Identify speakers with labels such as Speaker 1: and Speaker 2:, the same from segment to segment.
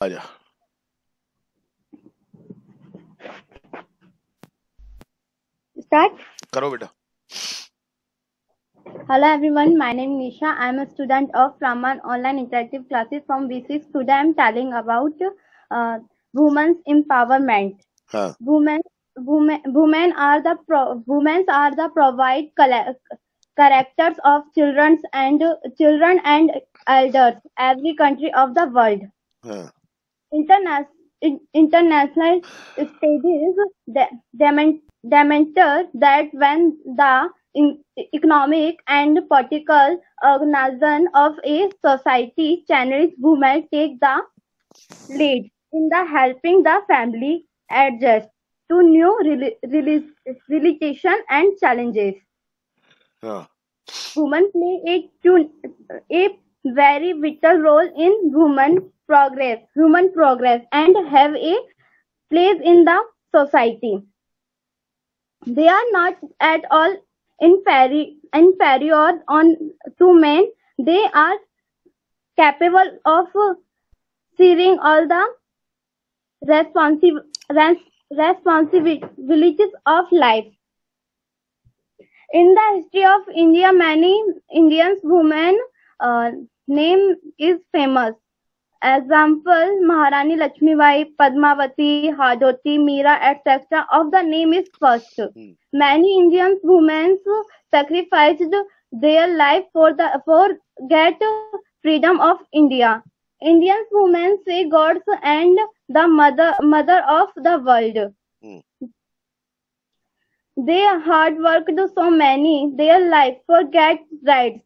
Speaker 1: आजा।
Speaker 2: Start.
Speaker 1: करो बेटा।
Speaker 2: Hello everyone, my name is Nisha. I am a student of Raman Online Interactive Classes from V6. Today I am telling about women's empowerment.
Speaker 1: हाँ
Speaker 2: Women are the provide characters of children and elders every country of the world.
Speaker 1: हाँ
Speaker 2: International studies demonstrate that when the economic and political organization of a society channels, women take the lead in the helping the family adjust to new realization and challenges.
Speaker 1: हाँ
Speaker 2: Women play a very vital role in human progress and have a place in the society. They are not at all inferior to men. They are capable of sharing all the responsibilities of life. In the history of India, many Indian women name is famous. Example: Maharani Lakshmibai, Padmavati, Hadoti, Meera, etc. Of the name is first. Many Indian women sacrificed their life for get freedom of India. Indian women say gods and the mother of the world. They hard worked so many their life for get rights.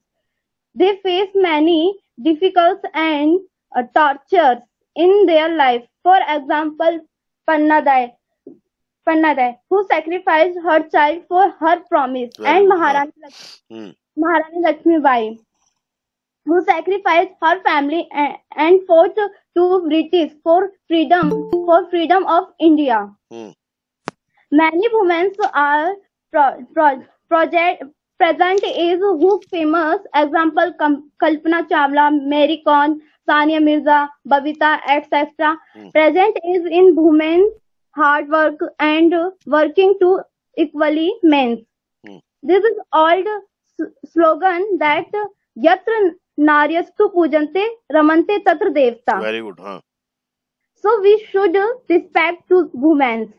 Speaker 2: They face many difficulties and tortures in their life. For example, Pannadai, who sacrificed her child for her promise, and Maharani Lakshmibai, who sacrificed her family and fought to British for freedom of India. Many women are present is who famous. Example: Kalpana Chawla, Mary Kom, Sania Mirza, Babita, etc. Present is in women hard work and working to equally men. This is old slogan that yatra naryastu pujante ramante tatra devta.
Speaker 1: Very good. हाँ
Speaker 2: So we should respect to women.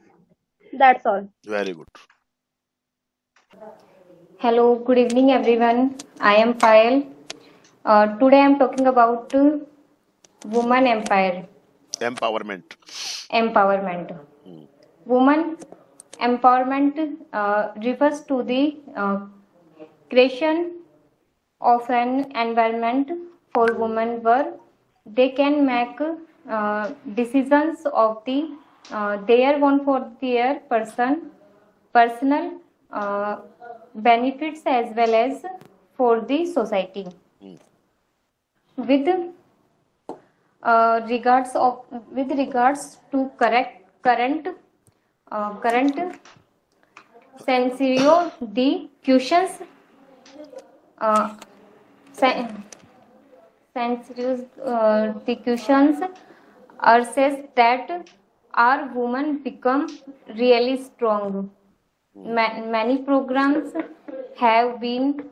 Speaker 2: That's all.
Speaker 1: very good.
Speaker 3: Hello, good evening everyone. I am Payal. Today I am talking about woman
Speaker 1: Empowerment.
Speaker 3: Woman empowerment refers to the creation of an environment for women where they can make decisions of their own for their personal benefits as well as for the society. With regards to current scenario, the questions are says that are women become really strong. Many programs have been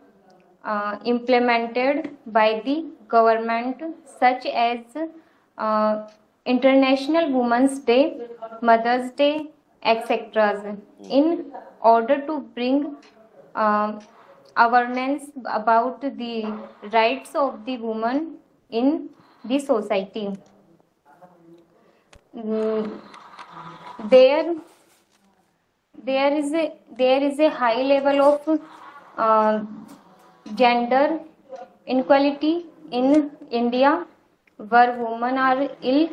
Speaker 3: implemented by the government, such as International Women's Day, Mother's Day, etc., in order to bring awareness about the rights of the woman in the society. There is a high level of gender inequality in India, where women are ill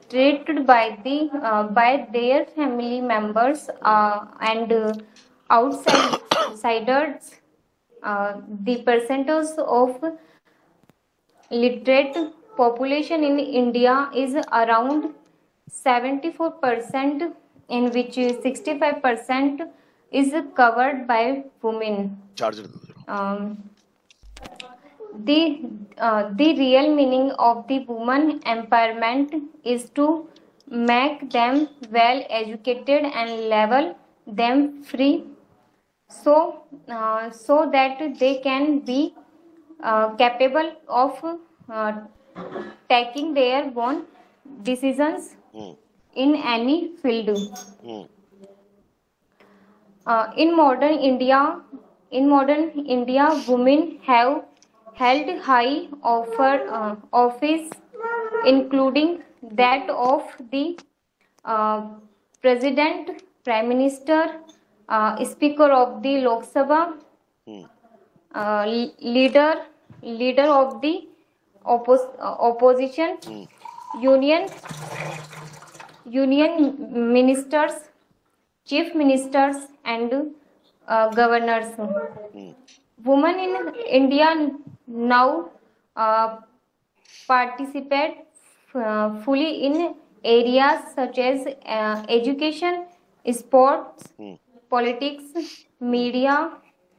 Speaker 3: treated by their family members and outsiders. The percentage of literate population in India is around 74%, in which 65% is covered by women. the real meaning of the woman empowerment is to make them well educated and level them free, so that they can be capable of uh, taking their own decisions
Speaker 1: Hmm.
Speaker 3: in any field.
Speaker 1: Hmm.
Speaker 3: In modern India, women have held high office, including that of the uh, president, prime minister, speaker of the Lok Sabha,
Speaker 1: Hmm.
Speaker 3: uh, leader leader of the opposition,
Speaker 1: Hmm.
Speaker 3: union union ministers, chief ministers, and governors.
Speaker 1: Hmm.
Speaker 3: Women in India now uh, participate fully in areas such as education, sports,
Speaker 1: Hmm.
Speaker 3: politics,
Speaker 1: Hmm.
Speaker 3: media,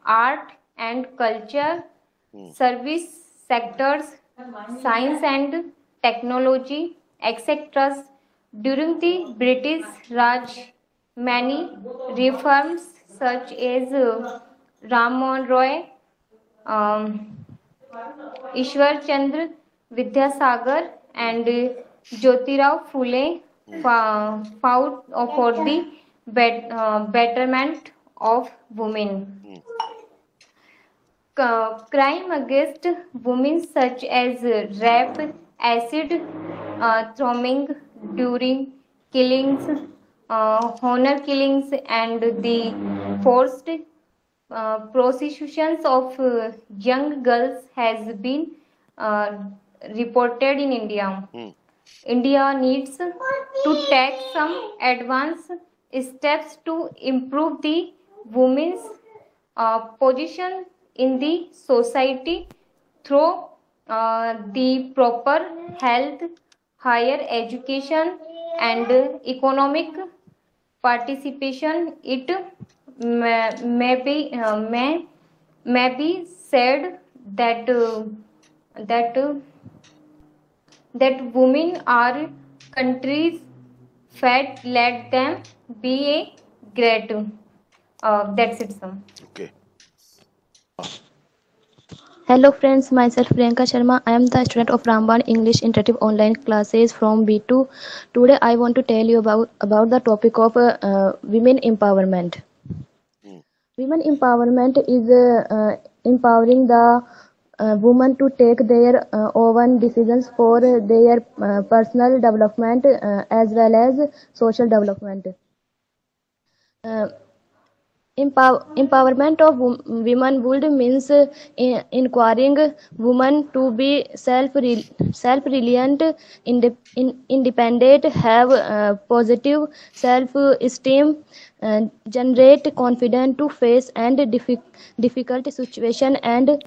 Speaker 3: art and culture,
Speaker 1: Hmm.
Speaker 3: service sectors, science and technology, etc. During the British Raj, many reforms such as Ram Mohan Roy, um, Ishwar Chandra Vidyasagar, and Jyotirao Phule
Speaker 1: Hmm.
Speaker 3: fought for the betterment of women.
Speaker 1: Hmm.
Speaker 3: Crime against women such as rape, acid throwing during killings, honor killings, and the forced prostitutions of young girls has been uh, reported in India.
Speaker 1: Hmm.
Speaker 3: India needs to take some advanced steps to improve the women's position in the society through the proper health, higher education, and economic participation. It may be said that that that women are countries fat, let them be a great. That's it, sir.
Speaker 1: Okay.
Speaker 4: Hello friends, myself Priyanka Sharma. I am the student of Ramban English Interactive Online Classes from B2. Today I want to tell you about the topic of women empowerment.
Speaker 1: Hmm.
Speaker 4: Women empowerment is empowering the woman to take their own decisions for their personal development as well as social development. Uh, Empowerment of women would means encouraging women to be self-reliant, independent, have positive self-esteem, generate confidence to face and difficult situation, and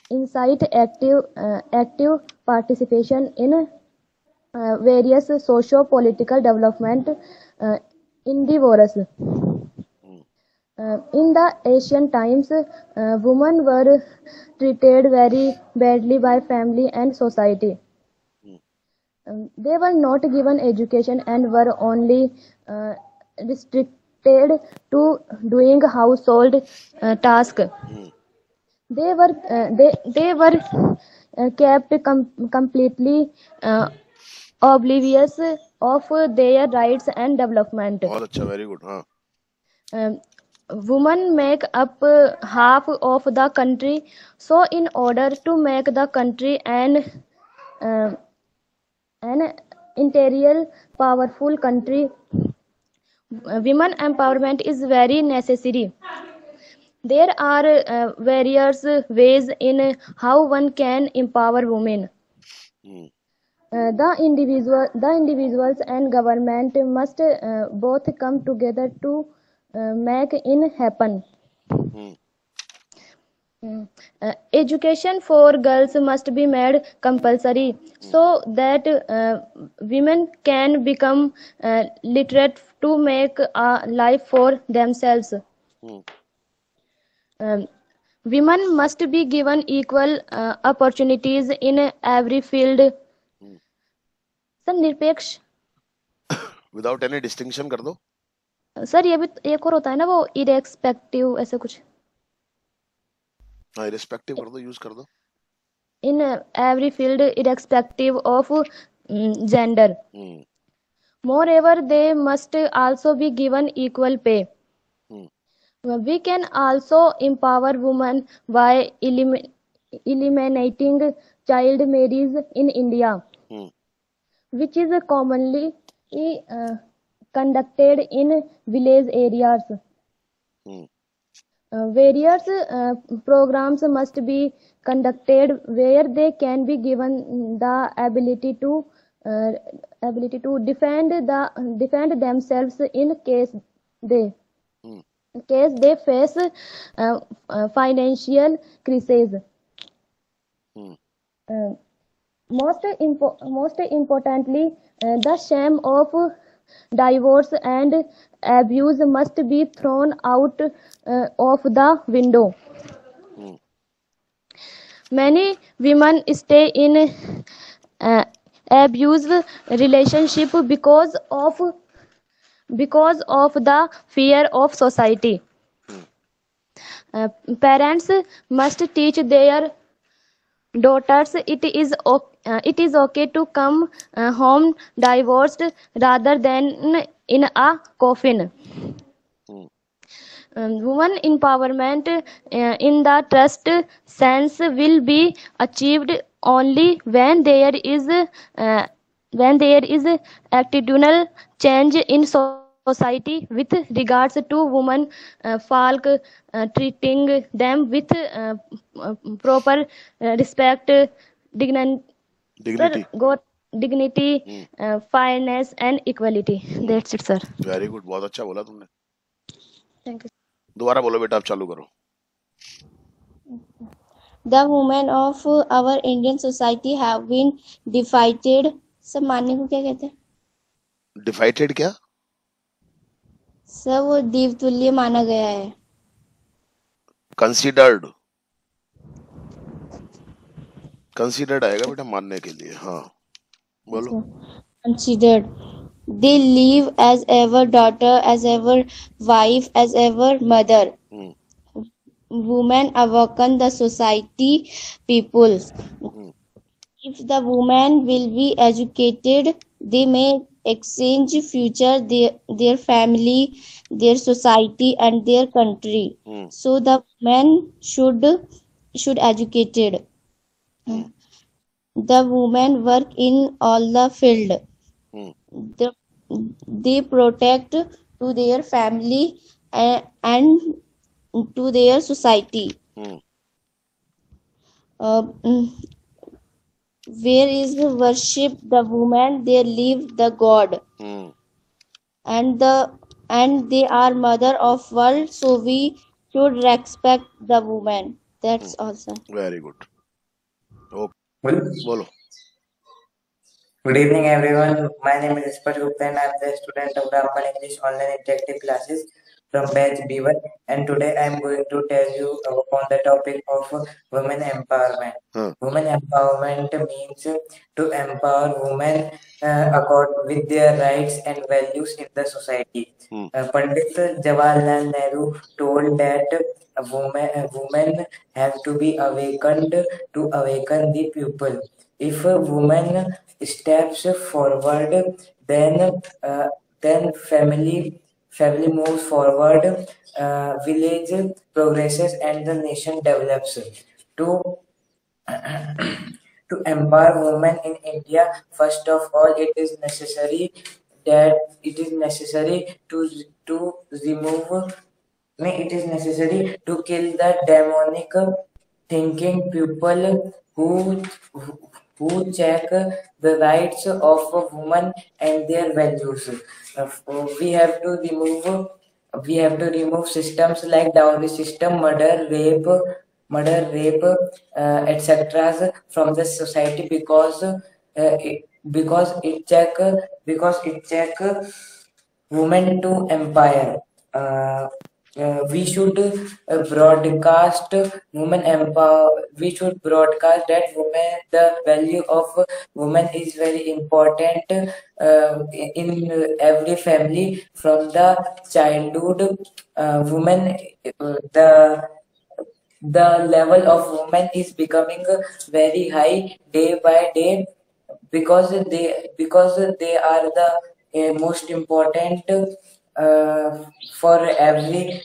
Speaker 4: incite active participation in various socio-political development endeavors.
Speaker 1: Hmm.
Speaker 4: In the ancient times, women were treated very badly by family and society.
Speaker 1: Hmm.
Speaker 4: They were not given education and were only restricted to doing household tasks.
Speaker 1: Hmm.
Speaker 4: They were kept completely oblivious of their rights and development.
Speaker 1: बहुत अच्छा, very good. हाँ.
Speaker 4: Um, Women make up half of the country, so in order to make the country uh, an interior powerful country, women empowerment is very necessary. There are various ways in how one can empower women.
Speaker 1: Hmm.
Speaker 4: The individuals and government must both come together to make it happen.
Speaker 1: Hmm.
Speaker 4: Education for girls must be made compulsory so that women can become literate to make a life for themselves.
Speaker 1: Hmm.
Speaker 4: Um, women must be given equal opportunities in every field. Sir निरपेक्ष
Speaker 1: without any distinction कर दो.
Speaker 4: Sir ये भी एक और होता है ना वो इरेस्पेक्टिव ऐसे कुछ.
Speaker 1: हाँ इरेस्पेक्टिव कर दो, यूज कर दो.
Speaker 4: In every field irrespective of gender. Moreover, they must also be given equal pay. We can also empower women by eliminating child marriage in India, which is commonly conducted in village areas. Various programs must be conducted where they can be given the ability to defend themselves in case they face financial crises. Most importantly, the shame of divorce and abuse must be thrown out of the window. Many women stay in abusive relationship because of the fear of society. Parents must teach their daughters it is okay to come home divorced rather than in a coffin. Women empowerment in the trust sense will be achieved only when there is attitudinal change in society with regards to women, folk treating them with proper respect, dignity, fairness and equality. That's it, sir.
Speaker 1: Very good, बहुत अच्छा बोला तुमने.
Speaker 4: Thank you.
Speaker 1: दोबारा बोलो बेटा, आप चालू करो.
Speaker 5: The women of our Indian society have been divided. सब मानने को क्या कहते हैं?
Speaker 1: डिफाइटेड क्या?
Speaker 5: सब वो देवतुल्य माना गया है.
Speaker 1: कंसीडर्ड आएगा बेटा मानने के लिए. हाँ बोलो.
Speaker 5: Considered. They live as ever daughter, as ever wife, as ever mother. Women awaken the society people. If the women will be educated, they may exchange future their family, their society and their country. So the men should educated. The women work in all the field. They protect to their family and to their society. Where is worship the woman, there live the God. And they are mother of world, so we should respect the woman. That's all, sir.
Speaker 1: Very good. Okay. Bolo.
Speaker 6: Good evening, everyone. My name is Ispat Gupta and I am the student of Grammar English online interactive classes from batch B1. And today I am going to tell you on the topic of women empowerment. Women empowerment means to empower women with their rights and values in the society. Pandit Jawaharlal Nehru told that women have to be awakened to awaken the people. If a woman steps forward, then family moves forward, village progresses and the nation develops. To empower women in India, first of all, it is necessary to kill the demonic thinking people who check the rights of a woman and their values. We have to remove systems like dowry system, murder, rape, etc. from the society because it check women to empire. we should broadcast women empower. We should broadcast that women, the value of women is very important in every family from the childhood. Women, the level of women is becoming very high day by day because they are the most important for every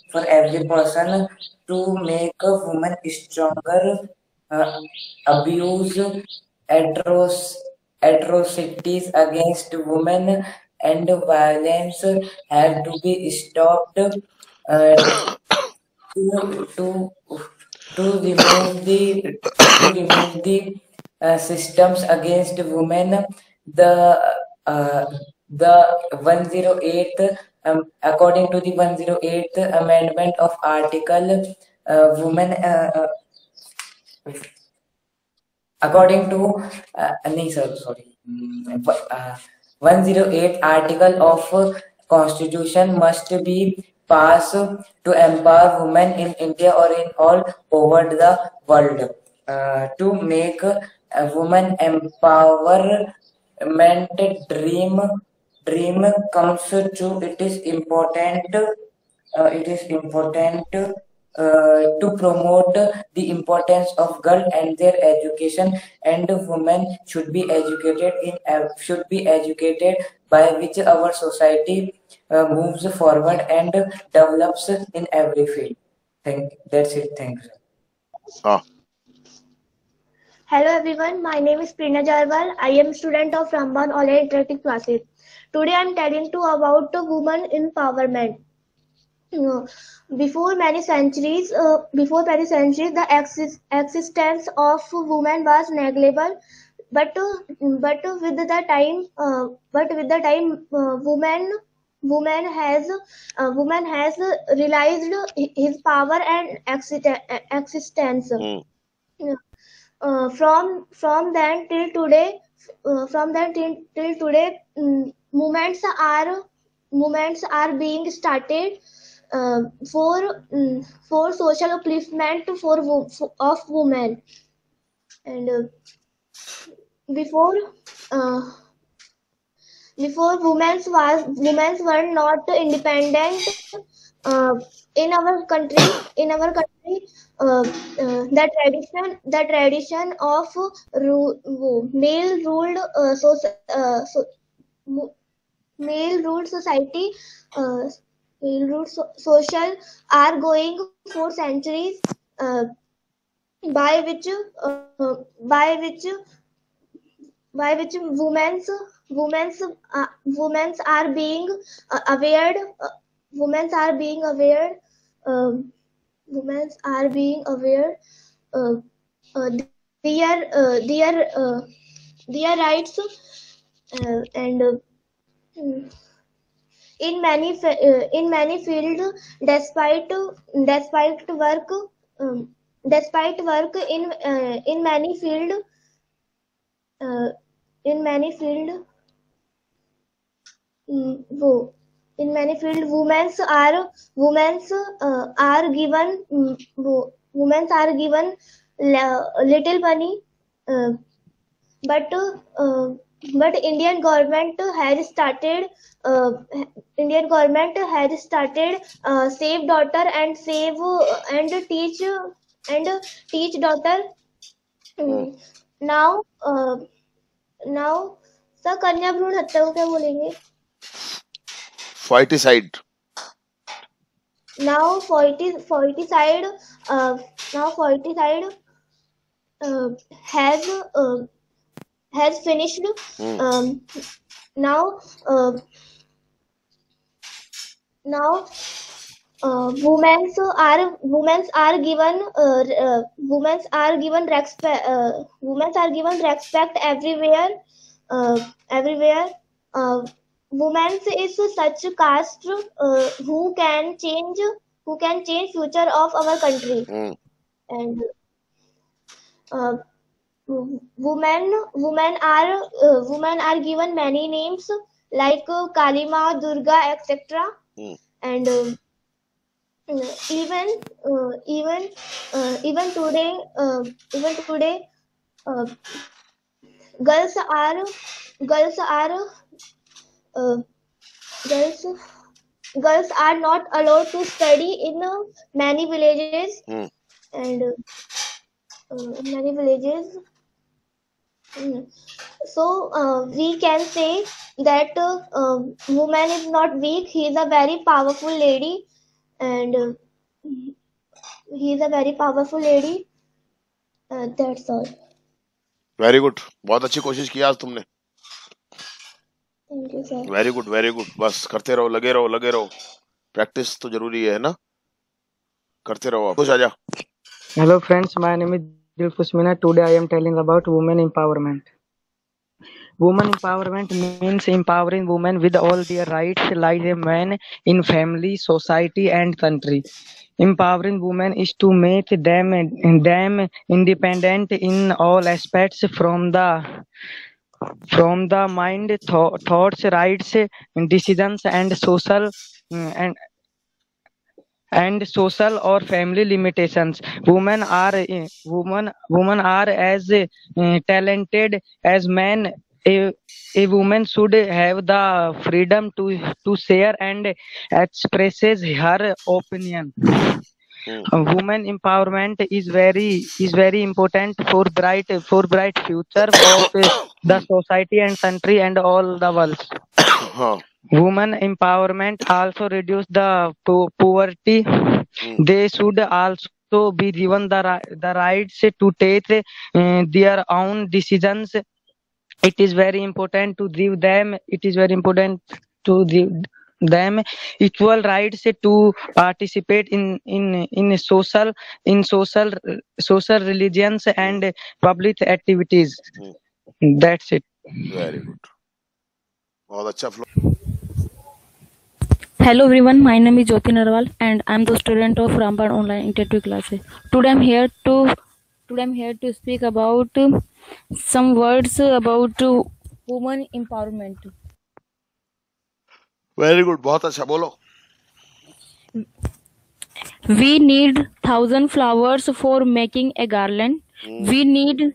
Speaker 6: person to make a woman stronger. Abuse, atrocities against women and violence have to be stopped. To to to remove the systems against women. The uh, the 108th according to the 108th amendment of article women according to nahi, sorry 108 article of constitution must be passed to empower women in India or in all over the world. To make a woman empowerment dream comes true, it is important to promote the importance of girl and their education, and women should be educated, by which our society moves forward and develops in every field. That's it. Thanks.
Speaker 1: हाँ
Speaker 7: Hello everyone, my name is Preena Jarwal. I am student of Ramban Online Interactive Classes. Today I am telling you about women empowerment. Before many centuries, the existence of women was negligible. But with the time, woman has realized his power and existence.
Speaker 1: Hmm
Speaker 7: From then till today, movements are being started for social upliftment of women. And before women were not independent in our country. The tradition of male ruled society, social are going for centuries, by which women's are being aware. Women's are being aware. Women's are being aware. Their rights, and in many fields, despite work in many field in many field women's are given little money, but Indian government has started Save Daughter and save and teach daughter. Now sir कन्या भ्रूण हत्या को क्या बोलेंगे?
Speaker 1: Foeticide.
Speaker 7: Now foeticide has finished. Now women's are given respect everywhere. Women is such caste who can change future of our country. And women are given many names like Kalima, Durga, etc. And even even today uh, girls are girls are uh, girls girls are not allowed to study in many villages,
Speaker 1: Hmm.
Speaker 7: and in many villages. Mm. So we can say that woman is not weak. He is a very powerful lady, and he is a very powerful lady. That's all.
Speaker 1: Very good, बहुत अच्छी कोशिश की आज तुमने।
Speaker 7: Thank you, sir.
Speaker 1: Very good very good, बस करते रहो, लगे रहो लगे रहो, प्रैक्टिस तो जरूरी है ना, करते रहो आप। खुश आ जा।
Speaker 8: Hello friends, my name is Dilfusmina. Today I am telling about women empowerment. Women empowerment means empowering women with all their rights like a man in family, society and country. Empowering women is to make them independent in all aspects from the mind, thoughts, rights, decisions and social or family limitations. Women are as talented as men. A woman should have the freedom to share and expresses her opinion. Women empowerment is very important for bright future of the society and country and all the world.
Speaker 1: हाँ।
Speaker 8: Women empowerment also reduce the poverty. They should also be given the rights to take their own decisions. It is very important to give them. It is very important to give them equal rights to participate in social religions and public activities. That's it.
Speaker 1: Very good, बहुत अच्छा flow.
Speaker 9: Hello everyone, my name is Jyoti Narwal and I am the student of Ramban Online Interactive Classes. Today I am here to speak about some words about women empowerment.
Speaker 1: Very good, बहुत अच्छा, बोलो।
Speaker 9: We need 1,000 flowers for making a garland. We need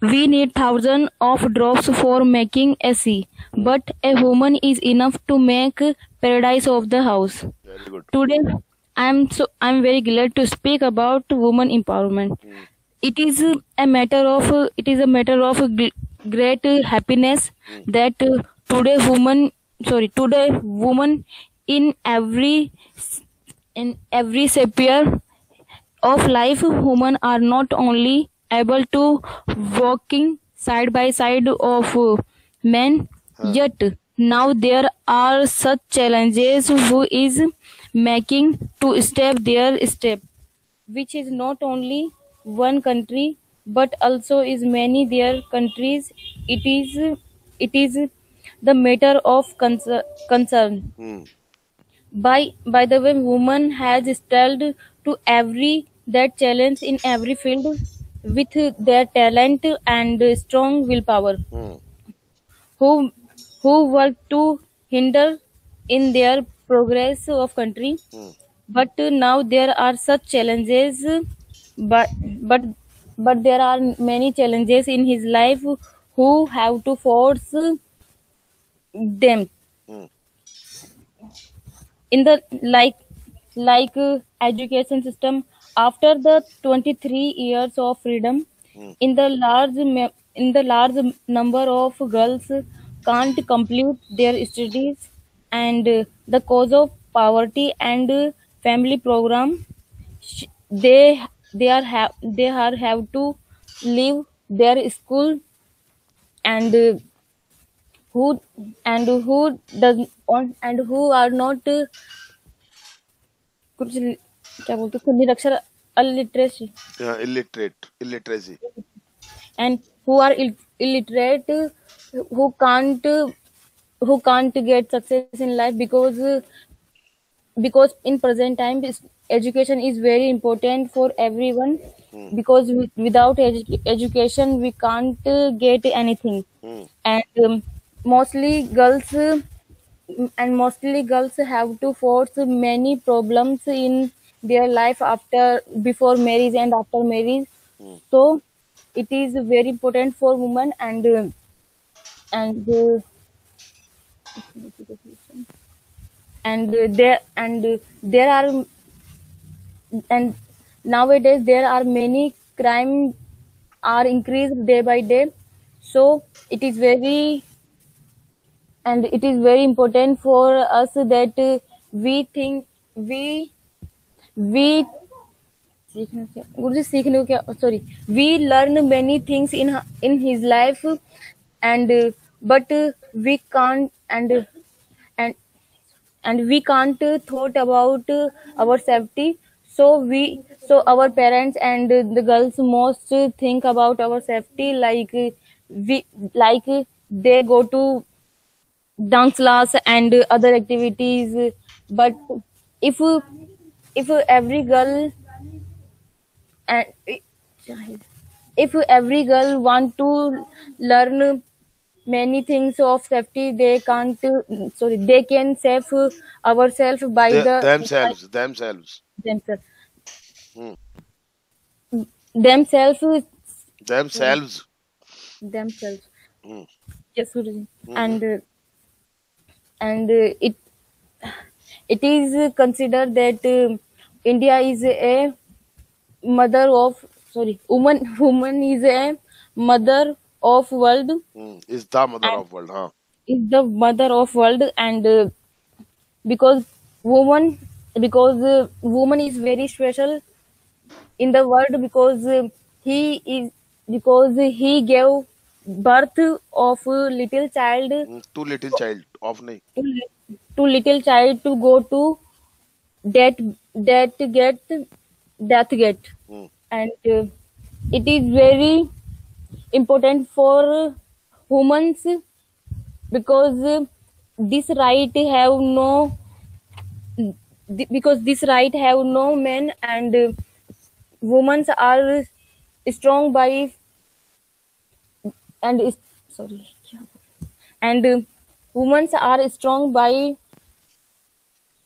Speaker 9: 1,000 of drops for making a sea. But a woman is enough to make paradise of the house.
Speaker 1: Very good.
Speaker 9: Today, I'm very glad to speak about women empowerment. It is a matter of great happiness that today women in every sphere of life, women are not only able to walking side by side of men, yet now there are such challenges who is making to step their step, which is not only one country but also is many their countries. It is the matter of concern. By the way, woman has struggled to every that challenge in every field with their talent and strong willpower. Who work to hinder in their progress of country. But now there are such challenges, but there are many challenges in his life who have to force them in the education system. After the 23 years of freedom, in the large number of girls can't complete their studies, and the cause of poverty and family program, they have to leave their school, and who does and who are not कुछ क्या बोलते हैं निरक्षर illiteracy
Speaker 1: illiteracy
Speaker 9: and who are illiterate, who can't get success in life because in present time education is very important for everyone, because without education we can't get anything. And mostly girls have to face many problems in their life after, before marriage and after marriage. So it is very important for women, and there are, and nowadays there are many crime are increased day by day. So it is very important for us that we think we we learn many things in his life, and but we can't, and we can't thought about our safety. So our parents and the girls most think about our safety, like we like they go to dance class and other activities. But if every girl, and if every girl want to learn many things of safety, they can't they can save ourselves by
Speaker 1: Themselves.
Speaker 9: themselves
Speaker 1: Hmm.
Speaker 9: themselves
Speaker 1: Themselves.
Speaker 9: themselves.
Speaker 1: Hmm.
Speaker 9: Yes, Guruji.
Speaker 1: Mhm.
Speaker 9: And it is considered that India is a mother of woman is a mother of world,
Speaker 1: Is the mother
Speaker 9: and
Speaker 1: of world, huh?
Speaker 9: is the mother of world. And because woman woman is very special in the world, because he gave birth of a little child,
Speaker 1: Too little child of nahi.
Speaker 9: to little child to go to death gate.
Speaker 1: Hmm.
Speaker 9: And it is very important for humans, because this right have no because this right have no men, and women are strong by and is- sorry and women are strong by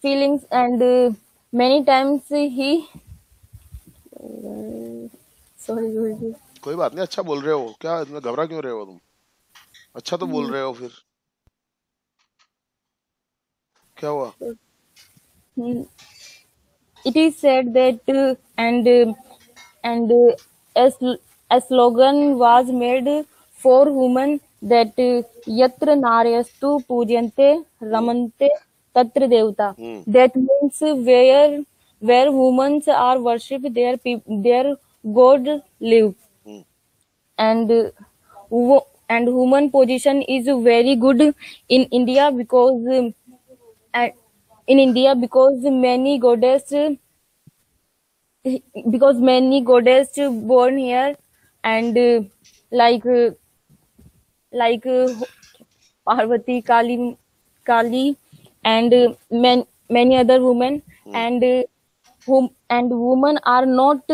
Speaker 9: feelings, and many times he sorry Guruji.
Speaker 1: कोई बात नहीं, अच्छा बोल रहे हो, क्या इतना घबरा क्यों रहे हो तुम? अच्छा तो बोल रहे हो फिर, क्या हुआ?
Speaker 9: Hmm. It is said that a slogan was made for women that yatra naryastu pujyante ramante tatra devta. That means where women are worshipped, their God lives. And woman position is very good in India, because many goddess born here, and like Parvati, Kali, and many other women, and women are not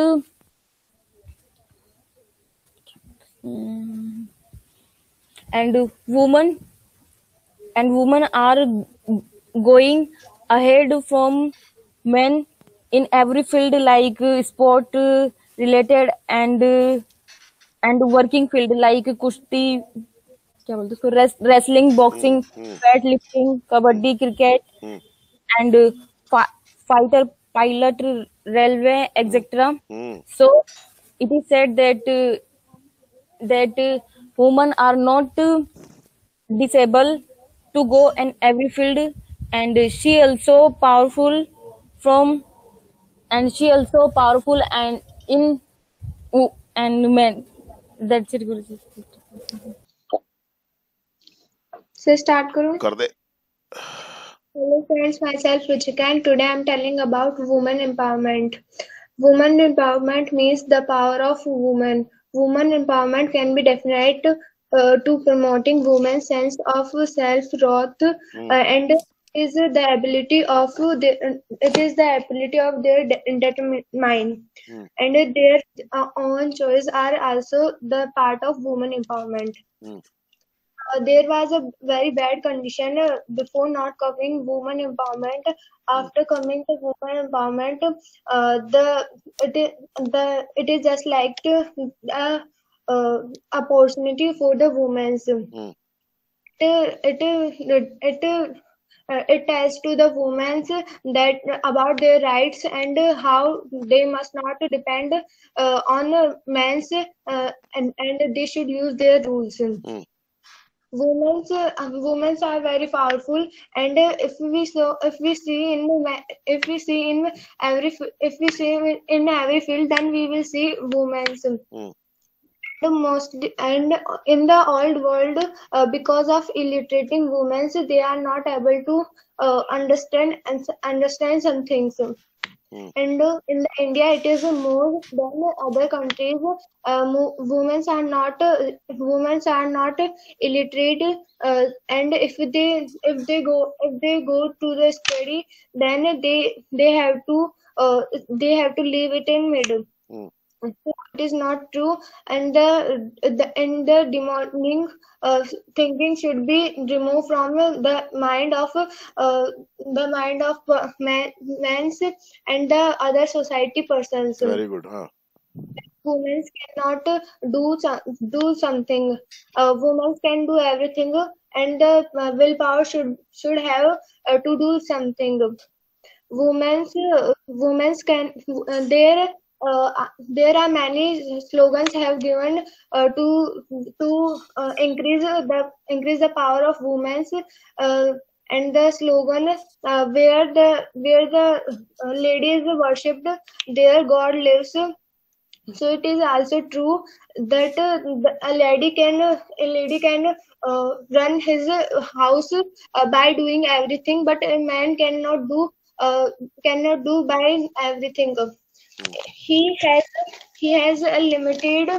Speaker 9: and women are going ahead from men in every field, like sport related, and working field like kushti, क्या बोलते हैं उसको, wrestling, boxing, weightlifting, kabaddi, cricket, and fighter, pilot, railway, etc. So it is said that women are not disabled to go in every field, and she also powerful and in and men. That's it, Guruji.
Speaker 7: So start करूँ?
Speaker 1: कर दे.
Speaker 7: Hello friends, myself Ruchika, and today I'm telling about women empowerment. Women empowerment means the power of women. Women empowerment can be defined to promoting women's sense of self-worth and is the ability of their determined and their own choice are also the part of women empowerment. there was a very bad condition before not covering women empowerment. After coming to women empowerment, it is just like opportunity for the women. It tells to the women that about their rights and how they must not depend on men's and they should use their rules. Women are very powerful, and if we see in every field, then we will see women. The most and in the old world, because of illiterate women, they are not able to understand some things. And in the India, it is more than other countries. Women are not illiterate, and if they go to the study, then they have to leave it in middle. So it is not true, and the demanding thinking should be removed from the mind of men's and the other society persons.
Speaker 1: Very good, huh?
Speaker 7: Women cannot do something. Women can do everything, and the willpower should have to do something. Women can there are many slogans have given to increase the power of women, and the slogan where the ladies worshipped, there God lives. So it is also true that a lady can run his house by doing everything, but a man cannot do by everything. He has a limited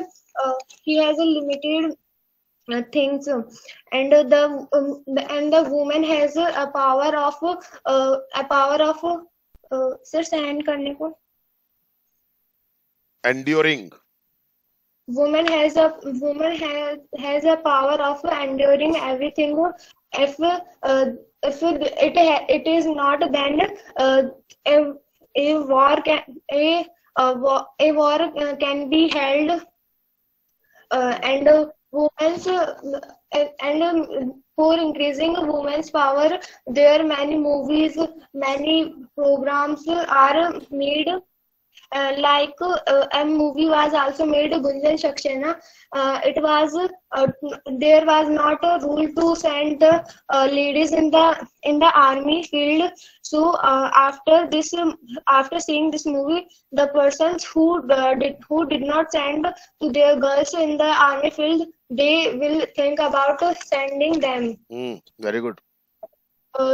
Speaker 7: things, and the woman has a power of sir सहन करने को
Speaker 1: enduring.
Speaker 7: Woman has a power of enduring everything. If it is not, then a war can be held, and women's and for increasing women's power, there are many movies, many programs are made. Like a movie was also made, Gunjan Saxena. It was there was not a rule to send the ladies in the army field. So after seeing this movie, the persons who did not send to their girls in the army field, they will think about sending them.
Speaker 1: Very good.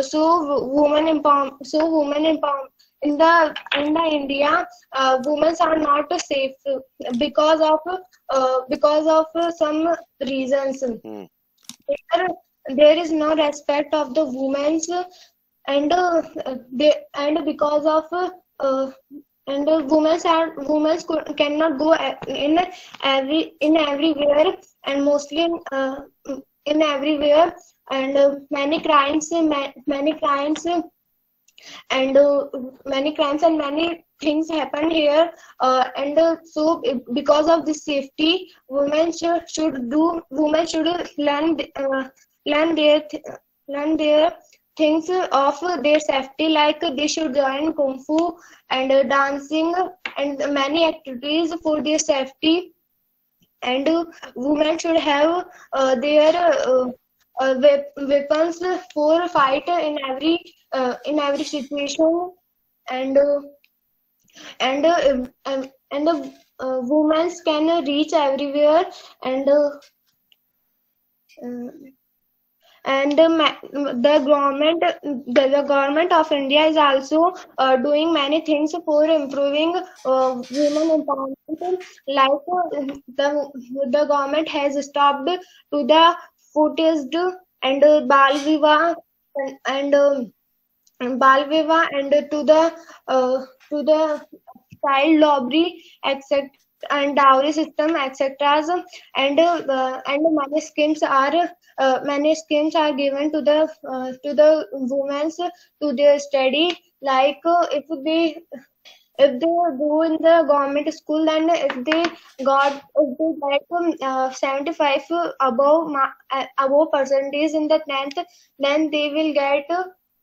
Speaker 7: So women empowerment. In the India, women are not safe because of some reasons. There is no respect of the women's, and because of and women cannot go in everywhere, and mostly in everywhere, and many crimes and many things happen here, and so because of this safety, women should learn their things of their safety, like they should join kung fu and dancing and many activities for their safety, and women should have their weapons for fight in every situation, and the women can reach everywhere, and the government of India is also doing many things for improving women empowerment. Like the government has stopped to the footage and Bal Vivaah and to the child robbery, etc., and dowry system, etc. And many schemes are many schemes are given to the women to their study. Like if they do in the government school, then if they get 75 above percentage in the 10th, then they will get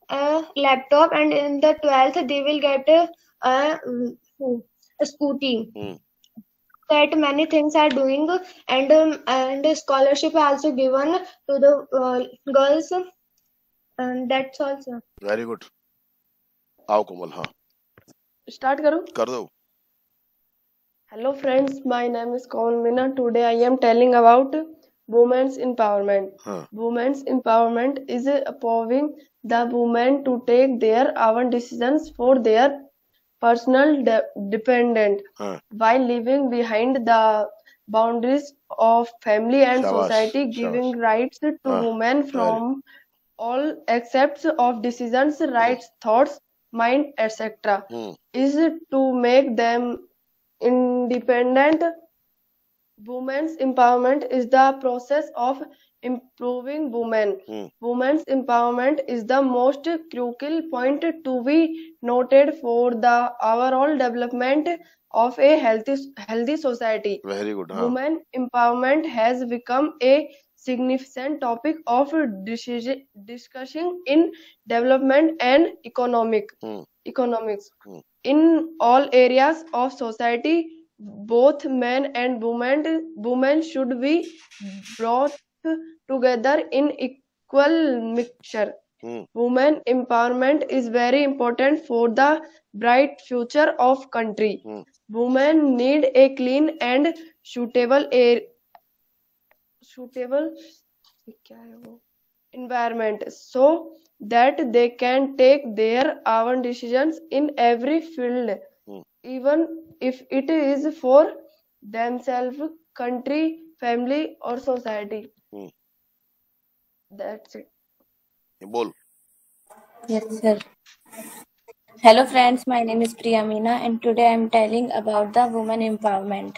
Speaker 7: a laptop, and in the 12th they will get a scooty. That many things are doing, and scholarship also given to the girls, and that's also.
Speaker 1: Very good. आओ कोमल. हाँ,
Speaker 10: start करूं?
Speaker 1: कर दो.
Speaker 10: Hello friends, my name is Kamal Meena. Today I am telling about women's empowerment.
Speaker 1: हाँ.
Speaker 10: Women's empowerment is empowering the women to take their own decisions for their personal dependent
Speaker 1: हाँ.
Speaker 10: while leaving behind the boundaries of family and
Speaker 1: शाबाश,
Speaker 10: society, giving rights to
Speaker 1: हाँ.
Speaker 10: women from all aspects of decisions, rights, thoughts, mind, etc. is to make them independent. Women's empowerment is the process of improving women. Women's empowerment is the most crucial point to be noted for the overall development of a healthy society.
Speaker 1: Very good. हाँ.
Speaker 10: Women empowerment has become a significant topic of discussion in development and economics. In all areas of society, both men and women should be brought together in equal mixture. Women empowerment is very important for the bright future of country. Women need a clean and suitable environment so that they can take their own decisions in every field, even if it is for themselves, country, family, or society. That's it.
Speaker 1: बोल.
Speaker 11: Yes, sir. Hello, friends. My name is Priya Meena, and today I am telling about the women empowerment.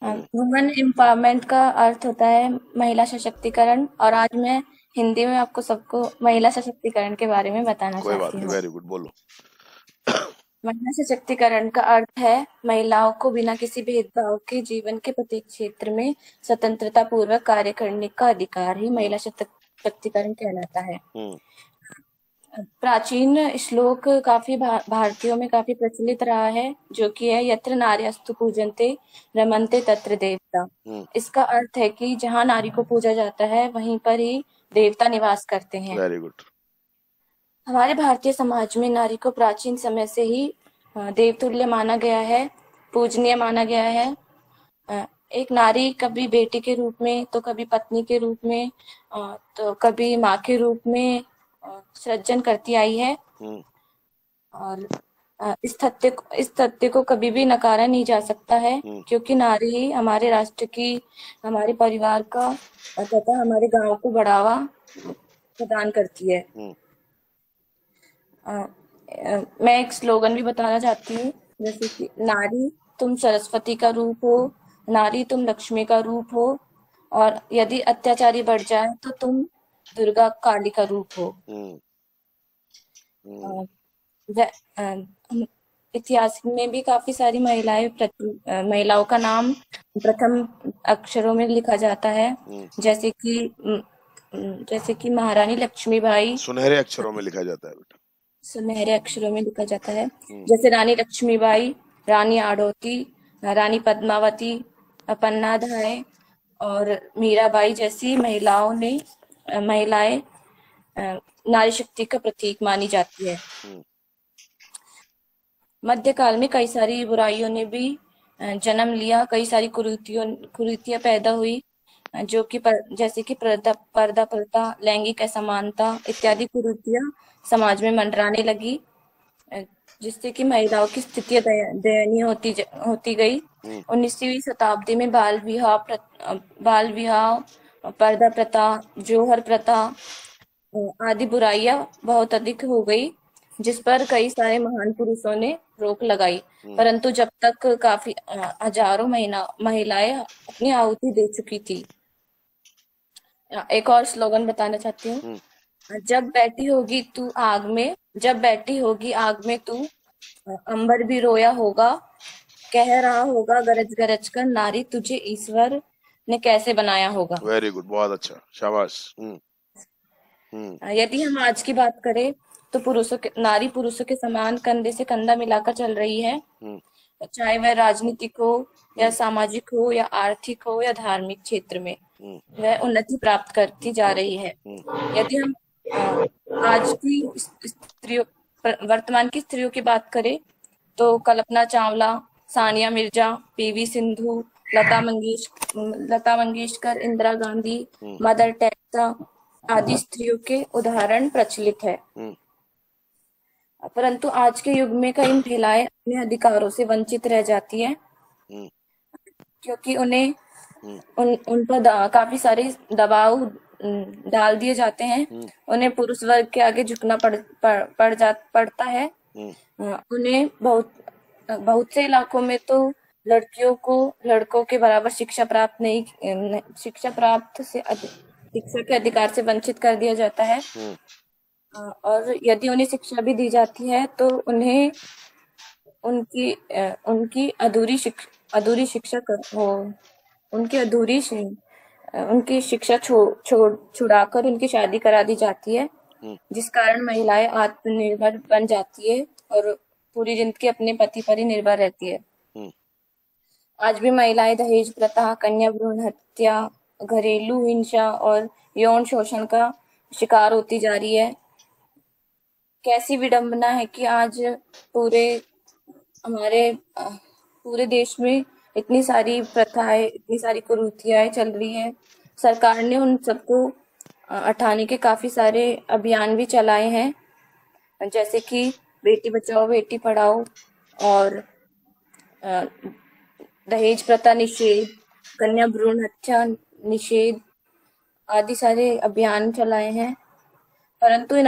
Speaker 11: Women empowerment का अर्थ होता है महिला सशक्तिकरण, और आज मैं हिंदी में आपको सबको महिला सशक्तिकरण के बारे में बताना चाहती हूँ.
Speaker 1: Very good. बोलो.
Speaker 11: महिला सशक्तिकरण का अर्थ है महिलाओं को बिना किसी भेदभाव के जीवन के प्रत्येक क्षेत्र में स्वतंत्रता पूर्वक कार्य करने का अधिकार ही महिला सशक्तिकरण कहलाता है. प्राचीन श्लोक काफी भारतीयों में काफी प्रचलित रहा है, जो कि है यत्र नार्यस्तु पूजन्ते रमन्ते तत्र देवता. इसका अर्थ है कि जहाँ नारी को पूजा जाता है वहीं पर ही देवता निवास करते हैं.
Speaker 1: Very good.
Speaker 11: हमारे भारतीय समाज में नारी को प्राचीन समय से ही देवतुल्य माना गया है, पूजनीय माना गया है. एक नारी कभी बेटी के रूप में, तो कभी पत्नी के रूप में, तो कभी माँ के रूप में सृजन करती आई है. और इस तथ्य को कभी भी नकारा नहीं जा सकता है, क्योंकि नारी ही हमारे राष्ट्र की, हमारे परिवार का तथा हमारे गांव को बढ़ावा प्रदान करती है. मैं एक स्लोगन भी बताना चाहती हूँ, जैसे कि नारी तुम सरस्वती का रूप हो, नारी तुम लक्ष्मी का रूप हो, और यदि अत्याचारी बढ़ जाए तो तुम दुर्गा काली का रूप हो. इतिहास में भी काफी सारी महिलाओं का नाम प्रथम अक्षरों में लिखा जाता है, जैसे कि महारानी लक्ष्मीबाई.
Speaker 1: सुनहरे अक्षरों में लिखा जाता है बेटा.
Speaker 11: सुनहरे अक्षरों में लिखा जाता है. जैसे रानी लक्ष्मीबाई, रानी आड़ोती, रानी पद्मावती, अपन्ना धाय और मीराबाई जैसी महिलाएं नारी शक्ति का प्रतीक मानी जाती है. मध्यकाल में कई सारी बुराइयों ने भी जन्म लिया, कई सारी कुरीतियां पैदा हुई, जो कि जैसे कि पर्दा प्रथा, लैंगिक असमानता इत्यादि कुरीतियां समाज में मंडराने लगी, जिससे कि महिलाओं की स्थिति दयनीय होती गई. 19वीं शताब्दी में बाल विवाह, पर्दा प्रथा, जौहर प्रथा आदि बुराइयां बहुत अधिक हो गई, जिस पर कई सारे महान पुरुषों ने रोक लगाई. परंतु जब तक काफी हजारों महिलाएं अपनी आहुति दे चुकी थी. एक और स्लोगन बताना चाहती हूँ। जब बैठी होगी तू आग में, जब बैठी होगी आग में तू, अंबर भी रोया होगा, कह रहा होगा गरज गरज कर, नारी तुझे ईश्वर ने कैसे बनाया होगा।
Speaker 1: वेरी गुड, बहुत अच्छा, शाबाश।
Speaker 11: यदि हम आज की बात करें तो नारी पुरुषों के समान कंधे से कंधा मिलाकर चल रही है, चाहे वह राजनीतिक हो या सामाजिक हो या आर्थिक हो या धार्मिक क्षेत्र में वह उन्नति प्राप्त करती जा रही है। यदि हम आज की स्त्रियों, वर्तमान की स्त्रियों की बात करें तो Kalpana Chawla, Sania Mirza, PV Sindhu, Lata Mangeshkar, Indira Gandhi, mother Teresa आदि स्त्रियों के उदाहरण प्रचलित है। परंतु आज के युग में कई महिलाएं अपने अधिकारों से वंचित रह जाती हैं, क्योंकि उन्हें उन पर काफी सारे दबाव डाल दिए जाते हैं। उन्हें पुरुष वर्ग के आगे झुकना पड़ता है। उन्हें बहुत से इलाकों में तो लड़कियों को लड़कों के बराबर शिक्षा के अधिकार से वंचित कर दिया जाता है। और यदि उन्हें शिक्षा भी दी जाती है तो उन्हें उनकी शिक्षा छुड़ाकर उनकी शादी करा दी जाती है, जिस कारण महिलाएं आत्मनिर्भर बन जाती है और पूरी जिंदगी अपने पति पर ही निर्भर रहती है। आज भी महिलाएं दहेज प्रथा, कन्या भ्रूण हत्या, घरेलू हिंसा और यौन शोषण का शिकार होती जा रही है। कैसी विडंबना है कि आज पूरे देश में इतनी सारी प्रथाएं, इतनी सारी कुरीतियां चल रही है। सरकार ने उन सबको हटाने के काफी सारे अभियान भी चलाए हैं, जैसे कि बेटी बचाओ बेटी पढ़ाओ और दहेज प्रथा निषेध, कन्या भ्रूण हत्या निषेध आदि सारे अभियान चलाए हैं। परंतु इन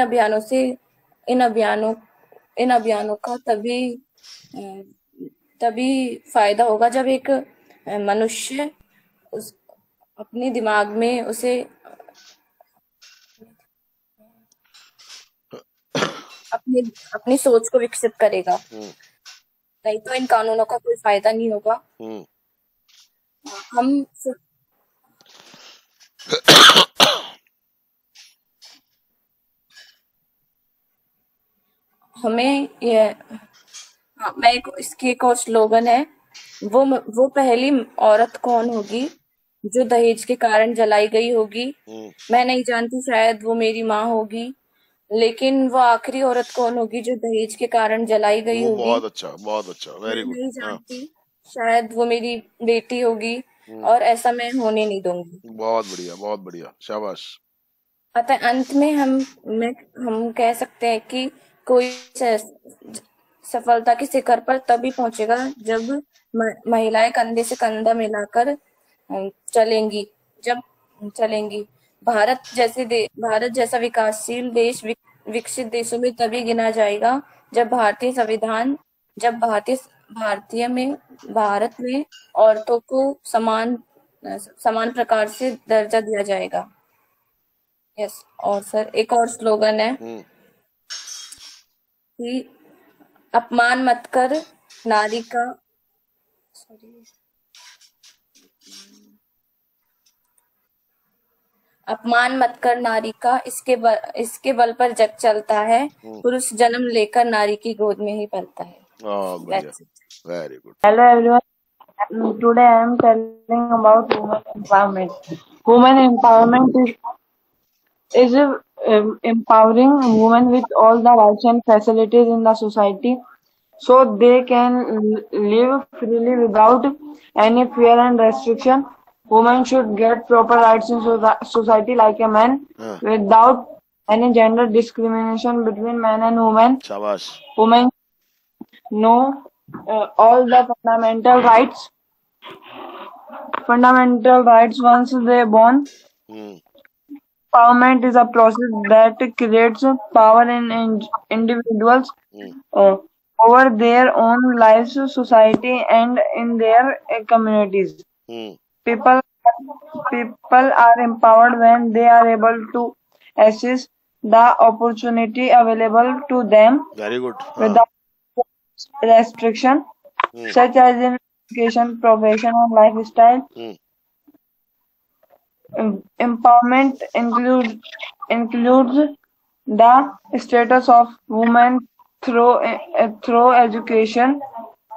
Speaker 11: अभियानों का तभी फायदा होगा जब एक मनुष्य अपने दिमाग में उसे अपनी सोच को विकसित करेगा, नहीं तो इन कानूनों का कोई फायदा नहीं होगा। इसकी एक और स्लोगन है, वो पहली औरत कौन होगी जो दहेज के कारण जलाई गई होगी। मैं नहीं जानती, शायद वो मेरी माँ होगी, लेकिन वो आखिरी औरत कौन होगी जो दहेज के कारण जलाई गई होगी।
Speaker 1: बहुत अच्छा, वेरी गुड।
Speaker 11: नहीं जानती, शायद वो मेरी बेटी होगी और ऐसा मैं होने नहीं दूंगी।
Speaker 1: बहुत बढ़िया, शाबाश।
Speaker 11: अतः अंत में हम कह सकते हैं कि कोई सफलता के शिखर पर तभी पहुंचेगा जब महिलाएं कंधे से कंधा मिलाकर चलेंगी। भारत जैसा विकासशील देश विकसित देशों में तभी गिना जाएगा जब भारत में औरतों को समान प्रकार से दर्जा दिया जाएगा। यस। और सर एक और स्लोगन है कि अपमान मत कर नारी का, इसके बल पर जग चलता है, पुरुष जन्म लेकर नारी की गोद में ही पलता है।
Speaker 1: Very good.
Speaker 12: Hello everyone. Today I am telling about women empowerment. Women empowerment is empowering women with all the rights and facilities in the society, so they can live freely without any fear and restriction. Women should get proper rights in society like a man, without any gender discrimination between men and women.
Speaker 1: Shabash.
Speaker 12: Women know all the fundamental rights once they are born. Empowerment is a process that creates power in individuals over their own lives, society, and in their communities. People People are empowered when they are able to access the opportunity available to them
Speaker 1: Very good.
Speaker 12: without restriction, such as in education, profession, and lifestyle. Empowerment includes the status of women through education,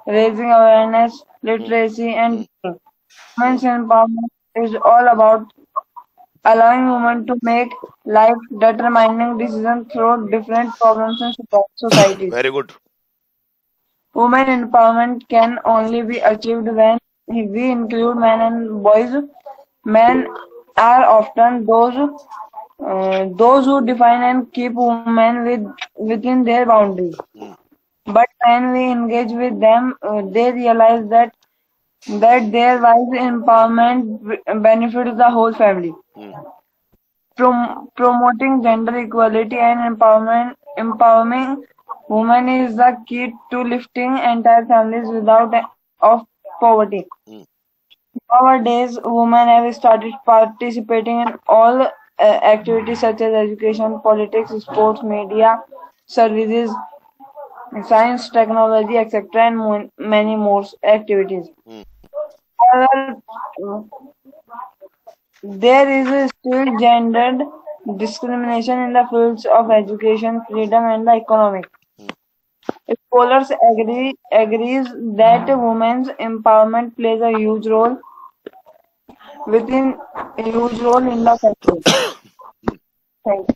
Speaker 12: raising awareness, literacy, and women's empowerment is all about allowing women to make life-determining decisions through different problems in society.
Speaker 1: Very good.
Speaker 12: Women empowerment can only be achieved when we include men and boys. Men are often those who define and keep women within their boundaries. But when we engage with them, they realize that their wise empowerment benefits the whole family. Promoting gender equality and empowering women is the key to lifting entire families of poverty. Nowadays, women have started participating in all activities such as education, politics, sports, media, services, science, technology, etc., and many more activities. However, there is still gendered discrimination in the fields of education, freedom, and the economic. Scholars agrees that women's empowerment plays a huge role in the country. Thank you.